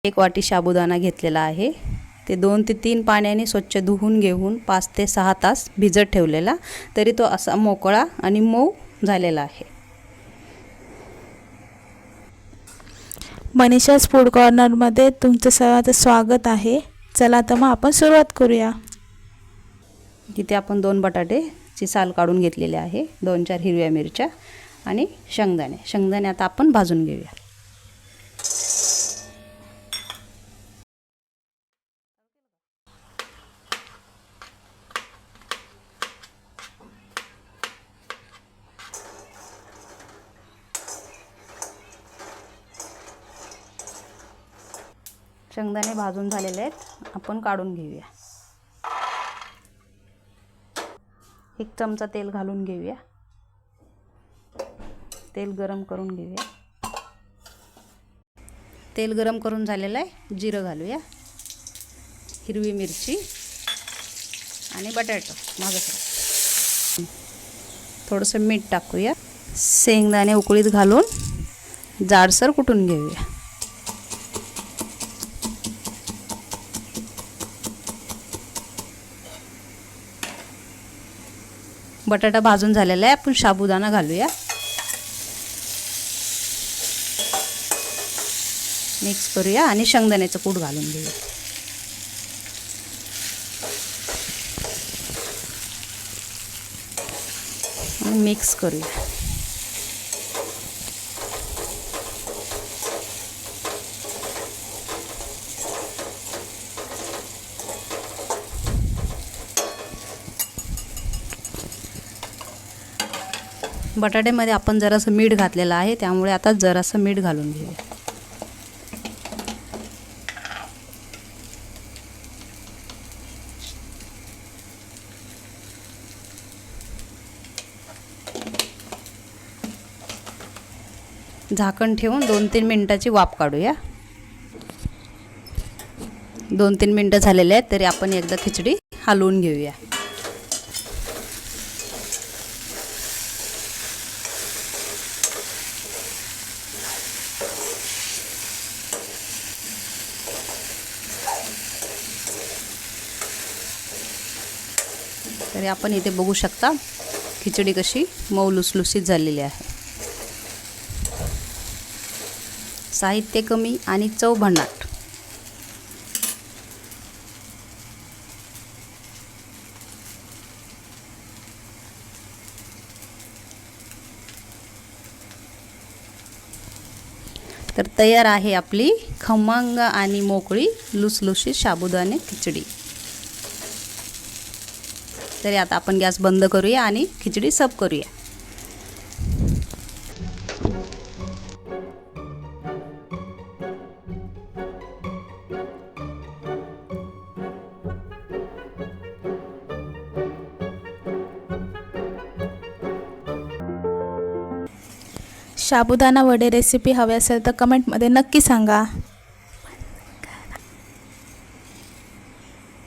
1 वाटी साबुदाणा घेतलेला आहे। ते 2 ते 3 पाण्याने स्वच्छ धुवून घेऊन 5 ते 6 तास भिजत ठेवलेला, तरी तो असा मोकळा आणि मऊ झालेला आहे। मनीषाज फूड कॉर्नरमध्ये तुमचं सर्वांचं स्वागत आहे। चला तर मग आपण सुरुवात करूया। इथे आपण 2 बटाट्याची साल काढून घेतलेले आहे, 2-4 हिरव्या मिरच्या आणि शेंगदाणे आता आपण भाजून घेऊया। शेंगदाणे भाजून झालेले आहेत, आपण काढून घेऊया। 1 चमचा तेल घालून घेऊया। तेल गरम करून घेऊया। तेल गरम करून झालेलं आहे, जिरं घालूया, हिरवी मिरची आणि बटाटा भाजून, थोडंसं मीठ टाकूया। शेंगदाणे उकळीत घालून जाडसर कुटून घेऊया। बटाटा भाजून झालेला आहे, आपण साबुदाणा घालूया। मिक्स करूया आणि शेंगदाण्याचं कूट घालून घेऊया। आणि मिक्स करूया। बटाट्यामध्ये आपण जरासं मीठ घातलेलं आहे, त्यामुळे आता जरासं मीठ घालून घेऊया। झाकण ठेवून 2-3 मिनिटाची वाफ काढूया। 2-3 मिनिटं झालेले आहेत, तरी आपण एकदा खिचडी हलवून घेऊया। तरी आपण इथे बघू शकता खिचडी कशी मऊ लुसलुसीत झालेली आहे। साहित्य कमी आणि चव भन्नाट। तर तयार आहे आपली खमंग आणि मोकळी लुसलुसीत साबुदाणे खिचडी। तरी आता आपण गॅस बंद करूया आणि खिचडी सर्व करूया। साबुदाणा वडे रेसिपी हवी असेल तर कमेंटमध्ये नक्की सांगा।